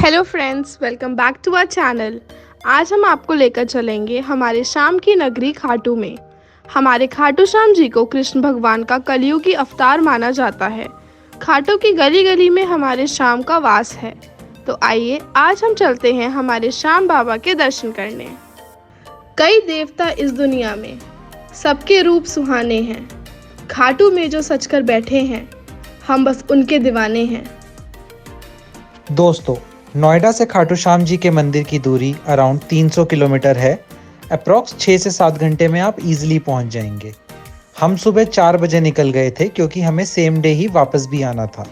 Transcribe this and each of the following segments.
Hello friends, welcome back to our channel. आज हम आपको लेकर चलेंगे हमारे शाम की नगरी खाटू में। हमारे खाटू श्याम जी को कृष्ण भगवान का कलयुगी अवतार माना जाता है। खाटू की गली गली में हमारे श्याम का वास है। तो आइए आज हम चलते हैं हमारे श्याम बाबा के दर्शन करने। कई देवता इस दुनिया में, सबके रूप सुहाने हैं। खाटू में जो सचकर बैठे हैं, हम बस उनके दीवाने हैं। दोस्तों, नोएडा से खाटू श्याम जी के मंदिर की दूरी अराउंड 300 किलोमीटर है। अप्रॉक्स 6 से 7 घंटे में आप इजीली पहुंच जाएंगे। हम सुबह 4 बजे निकल गए थे क्योंकि हमें सेम डे ही वापस भी आना था।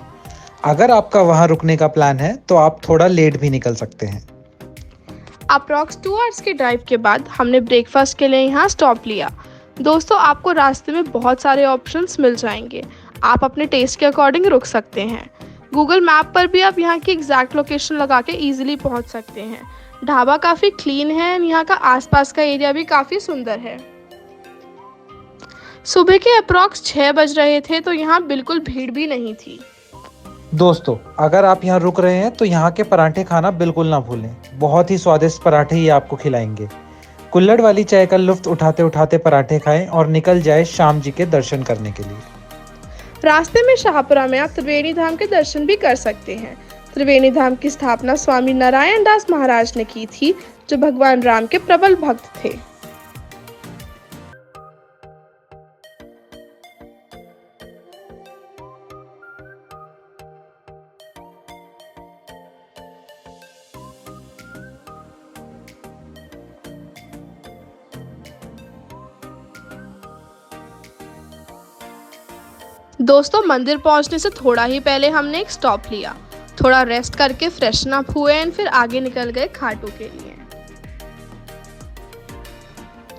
अगर आपका वहां रुकने का प्लान है तो आप थोड़ा लेट भी निकल सकते हैं। अप्रॉक्स 2 आवर्स के ड्राइव के बाद हमने ब्रेकफास्ट के लिए यहाँ स्टॉप लिया। दोस्तों, आपको रास्ते में बहुत सारे ऑप्शंस मिल जाएंगे। आप अपने टेस्ट के अकॉर्डिंग रुक सकते हैं। गूगल मैप पर भी आप यहाँ की एग्जैक्ट लोकेशन लगा के ईजिली पहुँच सकते हैं। ढाबा काफ़ी क्लीन है और यहाँ का आसपास का एरिया भी काफ़ी सुंदर है। सुबह के अप्रॉक्स 6 बज रहे थे तो यहाँ बिल्कुल भीड़ भी नहीं थी। दोस्तों, अगर आप यहाँ रुक रहे हैं तो यहाँ के पराठे खाना बिल्कुल ना भूलें। बहुत ही स्वादिष्ट पराठे ये आपको खिलाएंगे। कुल्हड़ वाली चाय का लुत्फ उठाते उठाते पराठे खाएं और निकल जाए श्याम जी के दर्शन करने के लिए। रास्ते में शाहपुरा में आप त्रिवेणी धाम के दर्शन भी कर सकते हैं। त्रिवेणी धाम की स्थापना स्वामी नारायण दास महाराज ने की थी, जो भगवान राम के प्रबल भक्त थे। दोस्तों, मंदिर पहुंचने से थोड़ा ही पहले हमने एक स्टॉप लिया। थोड़ा रेस्ट करके फ्रेशन अप हुए एंड फिर आगे निकल गए खाटू के लिए।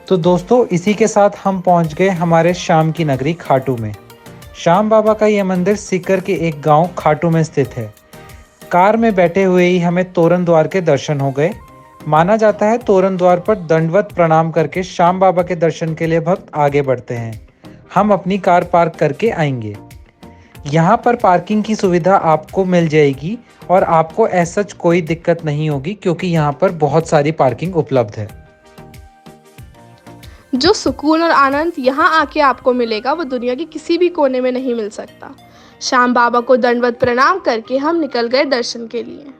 तो दोस्तों, इसी के साथ हम पहुंच गए हमारे श्याम की नगरी खाटू में। श्याम बाबा का यह मंदिर सीकर के एक गांव खाटू में स्थित है। कार में बैठे हुए ही हमें तोरण द्वार के दर्शन हो गए। माना जाता है तोरण द्वार पर दंडवत प्रणाम करके श्याम बाबा के दर्शन के लिए भक्त आगे बढ़ते हैं। हम अपनी कार पार्क करके आएंगे। यहाँ पर पार्किंग की सुविधा आपको मिल जाएगी और आपको ऐसा कोई दिक्कत नहीं होगी क्योंकि यहाँ पर बहुत सारी पार्किंग उपलब्ध है। जो सुकून और आनंद यहाँ आके आपको मिलेगा वो दुनिया के किसी भी कोने में नहीं मिल सकता। श्याम बाबा को दंडवत प्रणाम करके हम निकल गए दर्शन के लिए।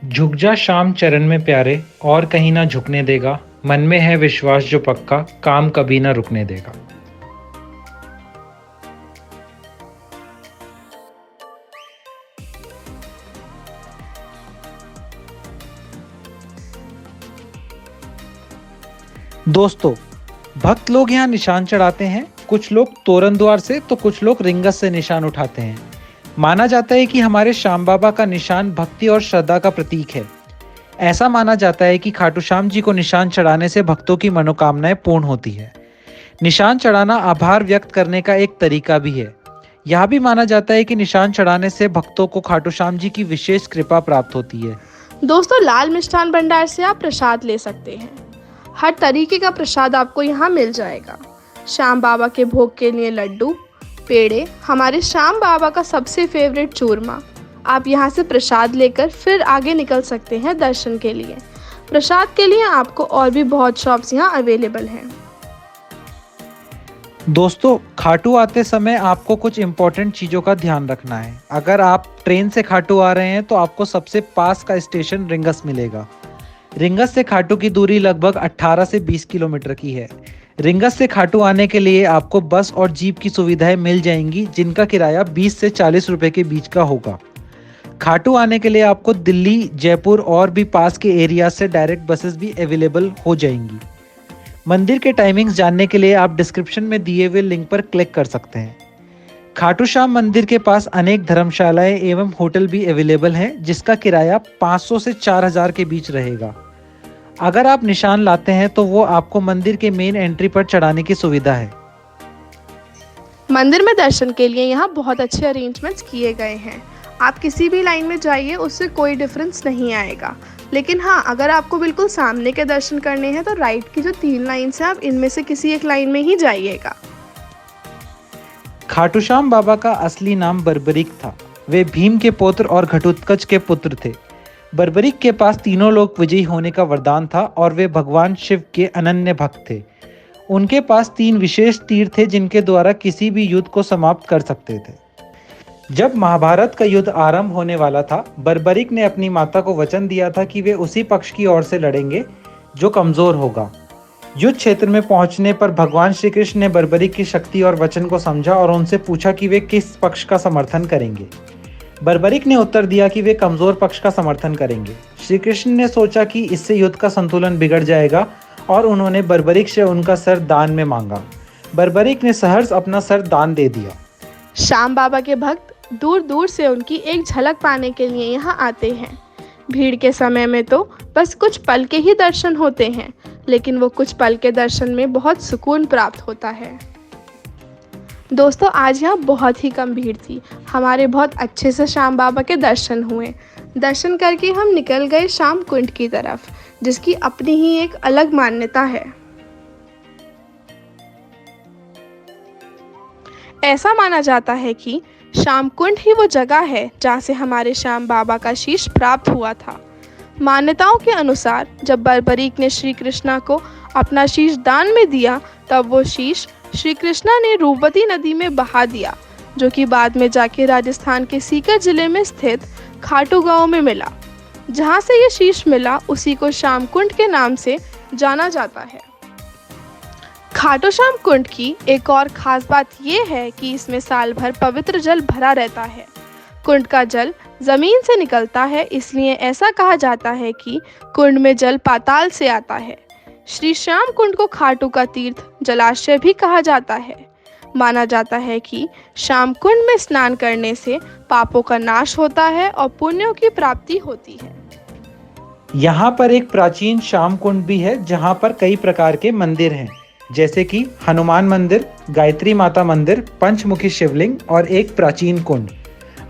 झुक जा श्याम चरण में प्यारे, और कहीं ना झुकने देगा। मन में है विश्वास जो पक्का, काम कभी ना रुकने देगा। दोस्तों, भक्त लोग यहाँ निशान चढ़ाते हैं। कुछ लोग तोरण द्वार से तो कुछ लोग रिंगस से निशान उठाते हैं। माना जाता है कि हमारे श्याम बाबा का निशान भक्ति और श्रद्धा का प्रतीक है। ऐसा माना जाता है कि खाटू श्याम जी को निशान चढ़ाने से भक्तों की मनोकामनाएं पूर्ण होती है। निशान चढ़ाना आभार व्यक्त करने का एक तरीका भी है। यह भी माना जाता है कि निशान चढ़ाने से भक्तों को खाटू श्याम जी की विशेष कृपा प्राप्त होती है। दोस्तों, लाल मिष्ठान भंडार से आप प्रसाद ले सकते हैं। हर तरीके का प्रसाद आपको यहाँ मिल जाएगा। श्याम बाबा के भोग के लिए लड्डू, पेड़े, हमारे श्याम बाबा का सबसे फेवरेट चूरमा। आप यहाँ से प्रसाद लेकर फिर आगे निकल सकते हैं दर्शन के लिए। प्रसाद के लिए आपको और भी बहुत शॉप्स यहाँ अवेलेबल हैं। दोस्तों, खाटू आते समय आपको कुछ इम्पोर्टेंट चीज़ों का ध्यान रखना है। अगर आप ट्रेन से खाटू आ रहे हैं तो आपको सबसे पास का स्टेशन रिंगस मिलेगा। रिंगस से खाटू की दूरी लगभग 18 से 20 किलोमीटर की है। रिंगस से खाटू आने के लिए आपको बस और जीप की सुविधाएं मिल जाएंगी, जिनका किराया 20 से 40 रुपए के बीच का होगा। खाटू आने के लिए आपको दिल्ली, जयपुर और भी पास के एरिया से डायरेक्ट बसेस भी अवेलेबल हो जाएंगी। मंदिर के टाइमिंग्स जानने के लिए आप डिस्क्रिप्शन में दिए हुए लिंक पर क्लिक कर सकते हैं। खाटू श्याम मंदिर के पास अनेक धर्मशालाएं एवं होटल भी अवेलेबल हैं, जिसका किराया 500 से 4000 के बीच रहेगा। अगर आप निशान लाते हैं तो वो आपको मंदिर के मेन एंट्री पर चढ़ाने की सुविधा है। मंदिर में दर्शन के लिए यहाँ बहुत अच्छे अरेंजमेंट्स किए गए हैं। आप किसी भी लाइन में जाइए, उससे कोई डिफरेंस नहीं आएगा। लेकिन हाँ, अगर आपको बिल्कुल सामने के दर्शन करने हैं तो राइट की जो 3 लाइन्स हैं, आप इनमें से किसी एक लाइन में ही जाइएगा। खाटू श्याम बाबा का असली नाम बर्बरीक था। वे भीम के पुत्र और घटोत्कच के पुत्र थे। बर्बरीक के पास तीनों लोक विजयी होने का वरदान था और वे भगवान शिव के अनन्य भक्त थे। उनके पास 3 विशेष तीर थे जिनके द्वारा किसी भी युद्ध को समाप्त कर सकते थे। जब महाभारत का युद्ध आरंभ होने वाला था, बर्बरीक ने अपनी माता को वचन दिया था कि वे उसी पक्ष की ओर से लड़ेंगे जो कमजोर होगा। युद्ध क्षेत्र में पहुंचने पर भगवान श्री कृष्ण ने बर्बरीक की शक्ति और वचन को समझा और उनसे पूछा कि वे किस पक्ष का समर्थन करेंगे। बर्बरीक ने उत्तर दिया कि वे कमजोर पक्ष का समर्थन करेंगे। श्री कृष्ण ने सोचा कि इससे युद्ध का संतुलन बिगड़ जाएगा और उन्होंने बर्बरीक से उनका सर दान में मांगा। बर्बरीक ने सहर्ष अपना सर दान दे दिया। श्याम बाबा के भक्त दूर दूर से उनकी एक झलक पाने के लिए यहाँ आते हैं। भीड़ के समय में तो बस कुछ पल के ही दर्शन होते हैं, लेकिन वो कुछ पल के दर्शन में बहुत सुकून प्राप्त होता है। दोस्तों, आज यहाँ बहुत ही कम भीड़ थी। हमारे बहुत अच्छे से श्याम बाबा के दर्शन हुए। दर्शन करके हम निकल गए श्याम कुंड की तरफ, जिसकी अपनी ही एक अलग मान्यता है। ऐसा माना जाता है कि श्याम कुंड ही वो जगह है जहाँ से हमारे श्याम बाबा का शीश प्राप्त हुआ था। मान्यताओं के अनुसार जब बर्बरीक ने श्री कृष्णा को अपना शीश दान में दिया, तब वो शीश श्री कृष्णा ने रूपवती नदी में बहा दिया, जो कि बाद में जाके राजस्थान के सीकर जिले में स्थित खाटू गांव में मिला। जहां से ये शीश मिला उसी को श्याम कुंड के नाम से जाना जाता है। खाटू श्याम कुंड की एक और खास बात यह है कि इसमें साल भर पवित्र जल भरा रहता है। कुंड का जल जमीन से निकलता है, इसलिए ऐसा कहा जाता है कि कुंड में जल पाताल से आता है। श्री श्याम कुंड को खाटू का तीर्थ जलाशय भी कहा जाता है। माना जाता है कि श्याम कुंड में स्नान करने से पापों का नाश होता है और पुण्यों की प्राप्ति होती है। यहाँ पर एक प्राचीन श्याम कुंड भी है, जहाँ पर कई प्रकार के मंदिर हैं, जैसे कि हनुमान मंदिर, गायत्री माता मंदिर, पंचमुखी शिवलिंग और एक प्राचीन कुंड।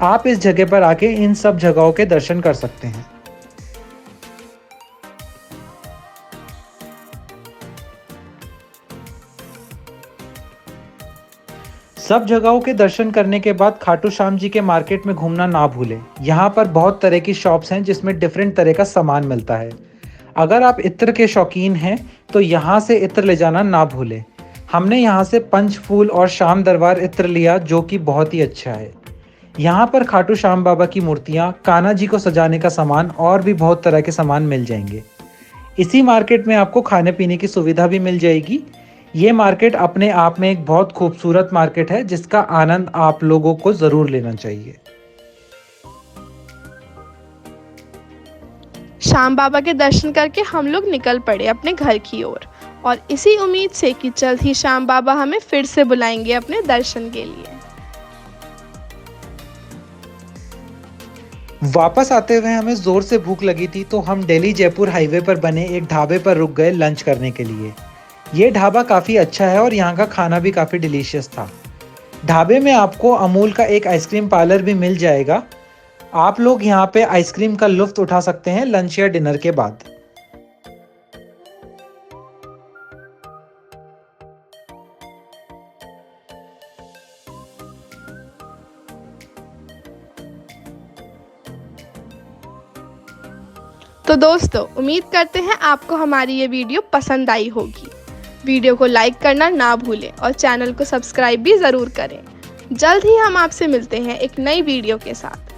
आप इस जगह पर आके इन सब जगहों के दर्शन कर सकते हैं। सब जगहों के दर्शन करने के बाद खाटू श्याम जी के मार्केट में घूमना ना भूलें। यहाँ पर बहुत तरह की शॉप्स हैं जिसमें डिफरेंट तरह का सामान मिलता है। अगर आप इत्र के शौकीन हैं तो यहाँ से इत्र ले जाना ना भूलें। हमने यहाँ से पंचफूल और श्याम दरबार इत्र लिया, जो कि बहुत ही अच्छा है। यहाँ पर खाटू श्याम बाबा की मूर्तियाँ, कान्हा जी को सजाने का सामान और भी बहुत तरह के सामान मिल जाएंगे। इसी मार्केट में आपको खाने पीने की सुविधा भी मिल जाएगी। ये मार्केट अपने आप में एक बहुत खूबसूरत मार्केट है, जिसका आनंद आप लोगों को ज़रूर लेना चाहिए। श्याम बाबा के दर्शन करके हम लोग निकल पड़े अपने घर की ओर, और इसी उम्मीद से कि जल्द ही श्याम बाबा हमें फिर से बुलाएंगे अपने दर्शन के लिए। वापस आते हुए हमें जोर से भूख लगी थी, तो हम दिल्ली जयपुर हाईवे पर बने एक ढाबे पर रुक गए लंच करने के लिए। ये ढाबा काफ़ी अच्छा है और यहाँ का खाना भी काफ़ी डिलीशियस था। ढाबे में आपको अमूल का एक आइसक्रीम पार्लर भी मिल जाएगा। आप लोग यहाँ पे आइसक्रीम का लुत्फ उठा सकते हैं लंच या डिनर के बाद। तो दोस्तों, उम्मीद करते हैं आपको हमारी ये वीडियो पसंद आई होगी। वीडियो को लाइक करना ना भूलें और चैनल को सब्सक्राइब भी ज़रूर करें। जल्द ही हम आपसे मिलते हैं एक नई वीडियो के साथ।